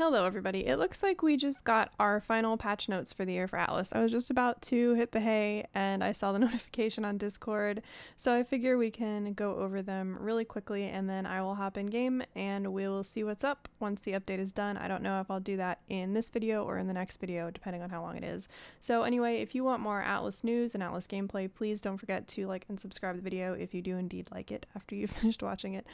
Hello everybody, it looks like we just got our final patch notes for the year for Atlas. I was just about to hit the hay and I saw the notification on Discord, so I figure we can go over them really quickly and then I will hop in game and we'll see what's up once the update is done. I don't know if I'll do that in this video or in the next video depending on how long it is. So anyway, if you want more Atlas news and Atlas gameplay, please don't forget to like and subscribe to the video if you do indeed like it after you've finished watching it.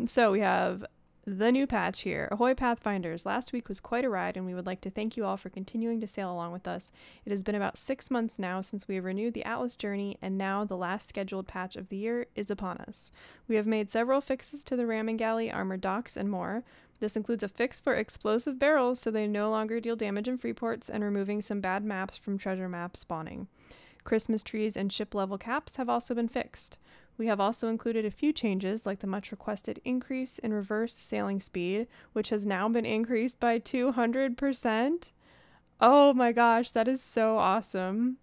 So we have the new patch here. Ahoy Pathfinders! Last week was quite a ride and we would like to thank you all for continuing to sail along with us. It has been about 6 months now since we have renewed the Atlas journey and now the last scheduled patch of the year is upon us. We have made several fixes to the Ramen Galley, armored docks, and more. This includes a fix for explosive barrels so they no longer deal damage in free ports and removing some bad maps from treasure map spawning. Christmas trees and ship level caps have also been fixed. We have also included a few changes like the much requested increase in reverse sailing speed, which has now been increased by 200%. Oh my gosh, that is so awesome.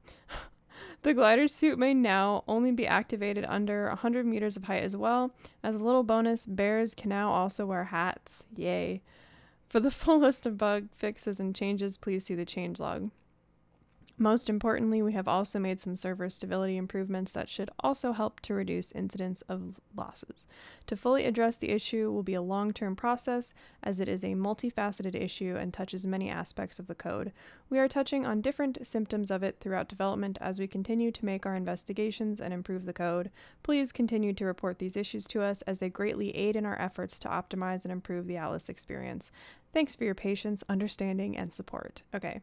The glider suit may now only be activated under 100 meters of height as well. As a little bonus, bears can now also wear hats. Yay. For the full list of bug fixes and changes, please see the changelog. Most importantly, we have also made some server stability improvements that should also help to reduce incidents of losses. To fully address the issue will be a long-term process as it is a multifaceted issue and touches many aspects of the code. We are touching on different symptoms of it throughout development as we continue to make our investigations and improve the code. Please continue to report these issues to us as they greatly aid in our efforts to optimize and improve the Atlas experience. Thanks for your patience, understanding, and support. Okay.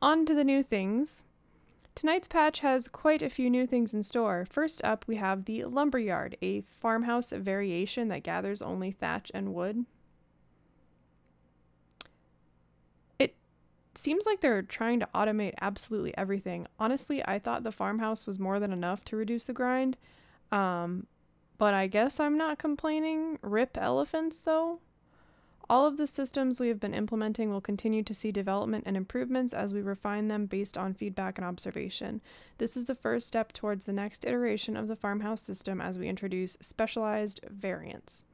On to the new things. Tonight's patch has quite a few new things in store. First up, we have the Lumberyard, a farmhouse variation that gathers only thatch and wood. It seems like they're trying to automate absolutely everything. Honestly, I thought the farmhouse was more than enough to reduce the grind, but I guess I'm not complaining. Rip elephants, though. All of the systems we have been implementing will continue to see development and improvements as we refine them based on feedback and observation. This is the first step towards the next iteration of the farmhouse system as we introduce specialized variants.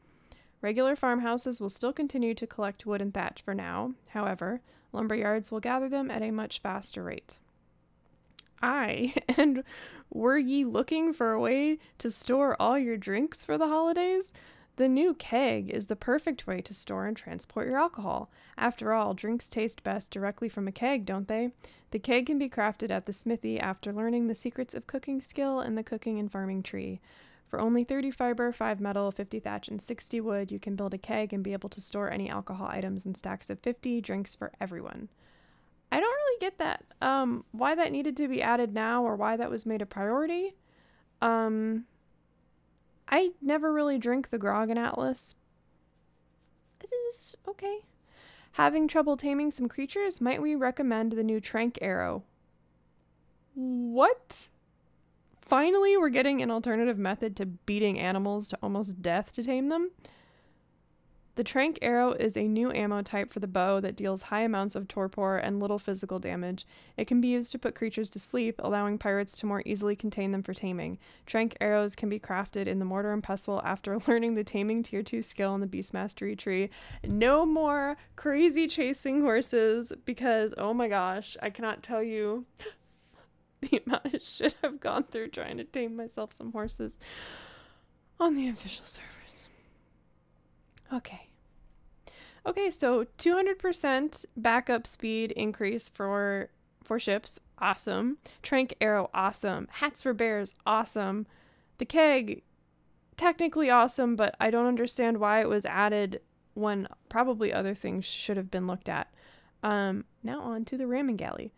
Regular farmhouses will still continue to collect wood and thatch for now. However, lumberyards will gather them at a much faster rate. And were ye looking for a way to store all your drinks for the holidays? The new keg is the perfect way to store and transport your alcohol. After all, drinks taste best directly from a keg, don't they? The keg can be crafted at the smithy after learning the secrets of cooking skill and the cooking and farming tree. For only 30 fiber, 5 metal, 50 thatch, and 60 wood, you can build a keg and be able to store any alcohol items in stacks of 50 drinks for everyone. I don't really get that, why that needed to be added now or why that was made a priority. I never really drink the grog in Atlas. It is okay. Having trouble taming some creatures? Might we recommend the new Tranq Arrow? What? Finally, we're getting an alternative method to beating animals to almost death to tame them? The Tranq Arrow is a new ammo type for the bow that deals high amounts of torpor and little physical damage. It can be used to put creatures to sleep, allowing pirates to more easily contain them for taming. Tranq Arrows can be crafted in the mortar and pestle after learning the taming tier 2 skill in the beast mastery tree. No more crazy chasing horses because, oh my gosh, I cannot tell you the amount of shit I've gone through trying to tame myself some horses on the official servers. Okay, so 200% backup speed increase for ships, awesome. Tranq Arrow, awesome. Hats for bears, awesome. The keg, technically awesome, but I don't understand why it was added when probably other things should have been looked at. Now on to the Ramen Galley.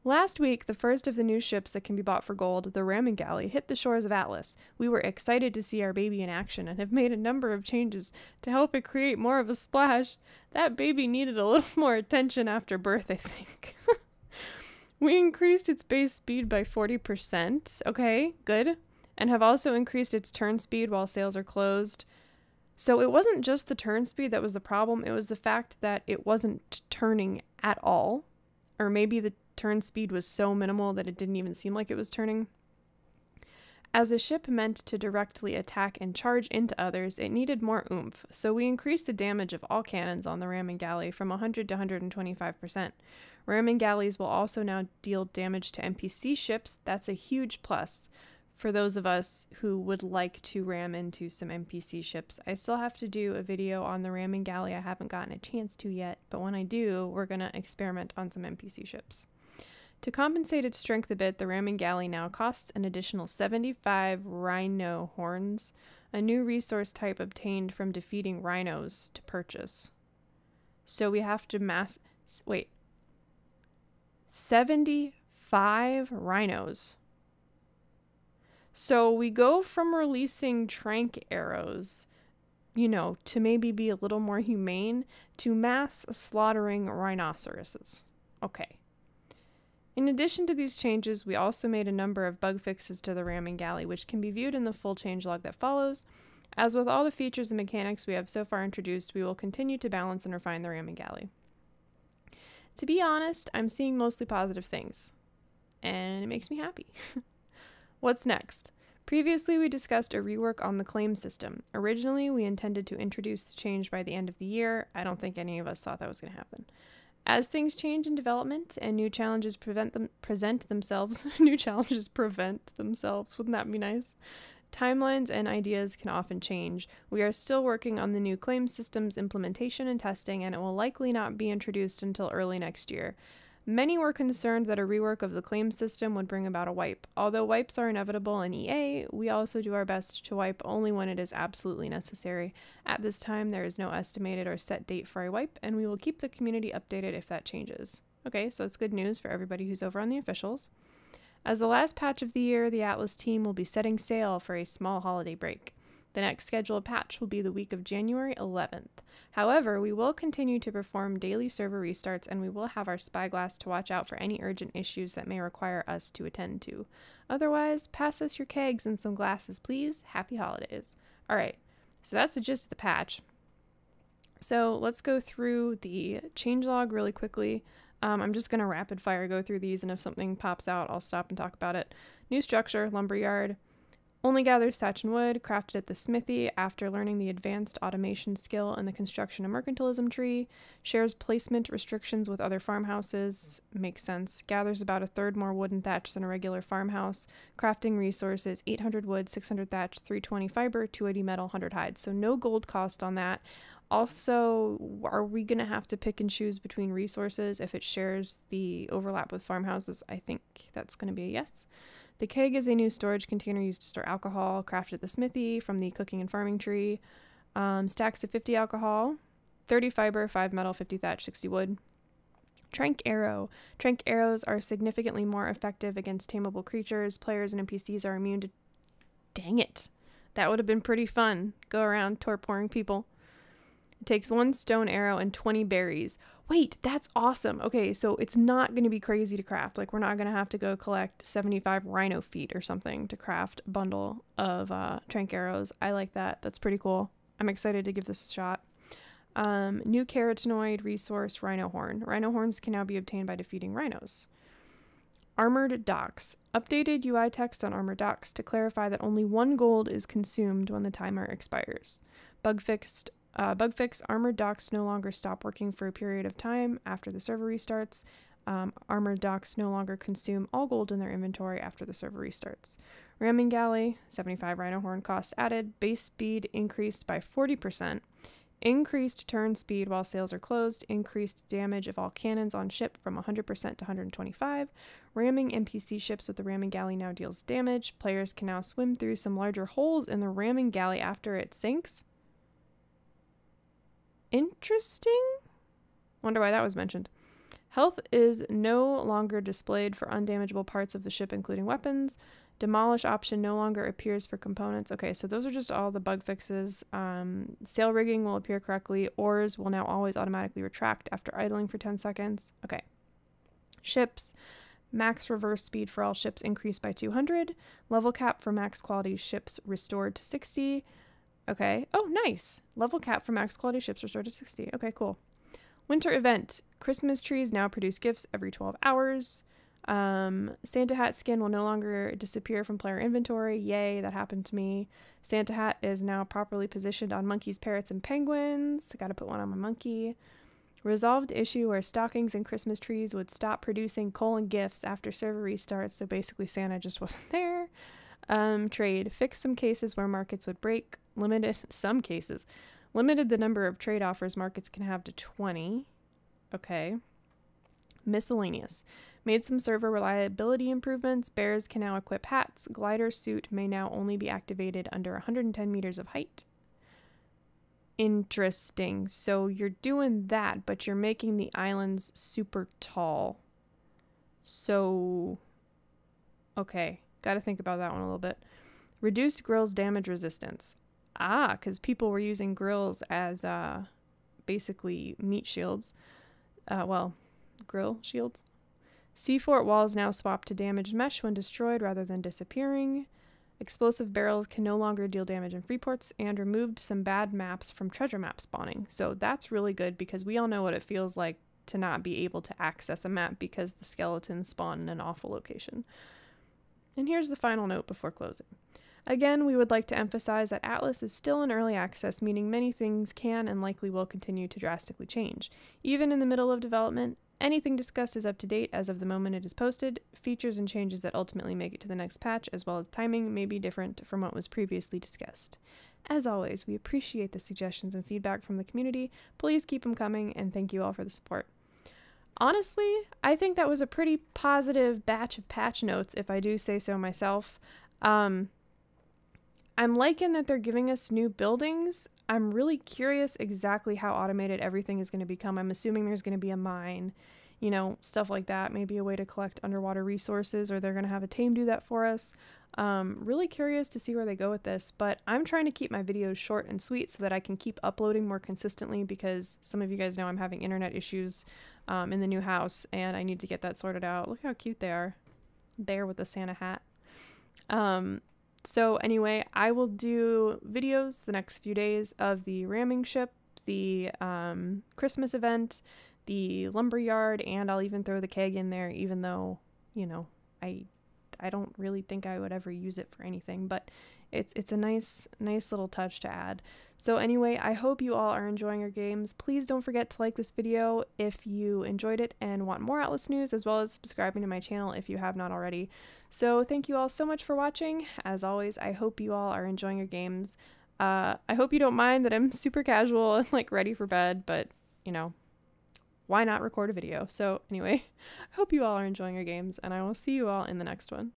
Last week, the first of the new ships that can be bought for gold, the Ramen Galley, hit the shores of Atlas. We were excited to see our baby in action and have made a number of changes to help it create more of a splash. That baby needed a little more attention after birth, I think. We increased its base speed by 40%. Okay, good. And have also increased its turn speed while sails are closed. So it wasn't just the turn speed that was the problem, it was the fact that it wasn't turning at all. Or maybe the turn speed was so minimal that it didn't even seem like it was turning. As a ship meant to directly attack and charge into others, it needed more oomph, so we increased the damage of all cannons on the Ramen Galley from 100 to 125%. Ramen Galleys will also now deal damage to NPC ships. That's a huge plus for those of us who would like to ram into some NPC ships. I still have to do a video on the Ramen Galley. I haven't gotten a chance to yet, but when I do, we're going to experiment on some NPC ships. To compensate its strength a bit, the Ramen Galley now costs an additional 75 rhino horns, a new resource type obtained from defeating rhinos, to purchase. So we have to 75 rhinos. So we go from releasing Tranq Arrows, to maybe be a little more humane, to mass slaughtering rhinoceroses. Okay. In addition to these changes, we also made a number of bug fixes to the Ramen Galley, which can be viewed in the full changelog that follows. As with all the features and mechanics we have so far introduced, we will continue to balance and refine the Ramen Galley. To be honest, I'm seeing mostly positive things, and it makes me happy. What's next? Previously, we discussed a rework on the claim system. Originally, we intended to introduce the change by the end of the year. I don't think any of us thought that was going to happen. As things change in development and new challenges present themselves, wouldn't that be nice? Timelines and ideas can often change. We are still working on the new claim system's implementation and testing, and it will likely not be introduced until early next year. Many were concerned that a rework of the claim system would bring about a wipe. Although wipes are inevitable in EA, we also do our best to wipe only when it is absolutely necessary. At this time, there is no estimated or set date for a wipe, and we will keep the community updated if that changes. Okay, so it's good news for everybody who's over on the officials. As the last patch of the year, the Atlas team will be setting sail for a small holiday break. The next scheduled patch will be the week of January 11th. However, we will continue to perform daily server restarts, and we will have our spyglass to watch out for any urgent issues that may require us to attend to. Otherwise, pass us your kegs and some glasses, please. Happy holidays. Alright, so that's the gist of the patch. So let's go through the changelog really quickly. I'm just going to rapid fire go through these, and if something pops out, I'll stop and talk about it. New structure, Lumberyard. Only gathers thatch and wood, crafted at the smithy after learning the advanced automation skill in the construction and mercantilism tree. Shares placement restrictions with other farmhouses. Makes sense. Gathers about a third more wood and thatch than a regular farmhouse. Crafting resources, 800 wood, 600 thatch, 320 fiber, 280 metal, 100 hides. So no gold cost on that. Also, are we going to have to pick and choose between resources if it shares the overlap with farmhouses? I think that's going to be a yes. The keg is a new storage container used to store alcohol, crafted at the smithy from the cooking and farming tree. Stacks of 50 alcohol, 30 fiber, 5 metal, 50 thatch, 60 wood. Tranq Arrow. Tranq Arrows are significantly more effective against tameable creatures. Players and NPCs are immune to... Dang it. That would have been pretty fun. Go around torporing people. It takes 1 stone arrow and 20 berries. Wait, that's awesome. Okay, so it's not going to be crazy to craft. Like, we're not going to have to go collect 75 rhino feet or something to craft a bundle of Tranq Arrows. I like that. That's pretty cool. I'm excited to give this a shot. New carotenoid resource, rhino horn. Rhino horns can now be obtained by defeating rhinos. Armored docks. Updated UI text on armored docks to clarify that only 1 gold is consumed when the timer expires. Bug fix, armored docks no longer stop working for a period of time after the server restarts. Armored docks no longer consume all gold in their inventory after the server restarts. Ramen Galley, 75 rhino horn cost added. Base speed increased by 40%. Increased turn speed while sails are closed. Increased damage of all cannons on ship from 100% to 125. Ramming NPC ships with the Ramen Galley now deals damage. Players can now swim through some larger holes in the Ramen Galley after it sinks. Interesting? Wonder why that was mentioned. Health is no longer displayed for undamageable parts of the ship, including weapons. Demolish option no longer appears for components. Okay, so those are just all the bug fixes. Sail rigging will appear correctly. Oars will now always automatically retract after idling for 10 seconds. Okay. Ships. Max reverse speed for all ships increased by 200. Level cap for max quality ships restored to 60. Okay. Oh, nice. Level cap for max quality ships restored to 60. Okay, cool. Winter event. Christmas trees now produce gifts every 12 hours. Santa hat skin will no longer disappear from player inventory. Yay, that happened to me. Santa hat is now properly positioned on monkeys, parrots, and penguins. I gotta put one on my monkey. Resolved issue where stockings and Christmas trees would stop producing coal and gifts after server restarts, so basically Santa just wasn't there. Trade. Fix some cases where markets would break. Limited the number of trade offers markets can have to 20. Okay. Miscellaneous. Made some server reliability improvements. Bears can now equip hats. Glider suit may now only be activated under 110 meters of height. Interesting. So you're doing that, but you're making the islands super tall. So, okay. Got to think about that one a little bit. Reduced grills damage resistance. Because people were using grills as basically meat shields. Grill shields. Sea fort walls now swap to damaged mesh when destroyed rather than disappearing. Explosive barrels can no longer deal damage in free ports, and removed some bad maps from treasure map spawning. So that's really good because we all know what it feels like to not be able to access a map because the skeletons spawn in an awful location. And here's the final note before closing. Again, we would like to emphasize that Atlas is still in early access, meaning many things can and likely will continue to drastically change. Even in the middle of development, anything discussed is up to date as of the moment it is posted. Features and changes that ultimately make it to the next patch, as well as timing, may be different from what was previously discussed. As always, we appreciate the suggestions and feedback from the community. Please keep them coming, and thank you all for the support. Honestly, I think that was a pretty positive batch of patch notes, if I do say so myself. I'm liking that they're giving us new buildings. I'm really curious exactly how automated everything is going to become. I'm assuming there's going to be a mine, you know, stuff like that. Maybe a way to collect underwater resources, or they're going to have a tame do that for us. Really curious to see where they go with this, but I'm trying to keep my videos short and sweet so that I can keep uploading more consistently because some of you guys know I'm having internet issues in the new house and I need to get that sorted out. Look how cute they are. Bear with the Santa hat. So anyway, I will do videos the next few days of the ramming ship, the Christmas event, the lumberyard, and I'll even throw the keg in there, even though, you know, I don't really think I would ever use it for anything, but it's a nice little touch to add. So anyway, I hope you all are enjoying your games. Please don't forget to like this video if you enjoyed it and want more Atlas news, as well as subscribing to my channel if you have not already. So thank you all so much for watching. As always, I hope you all are enjoying your games. I hope you don't mind that I'm super casual and like ready for bed, but you know, why not record a video? So anyway, I hope you all are enjoying your games, and I will see you all in the next one.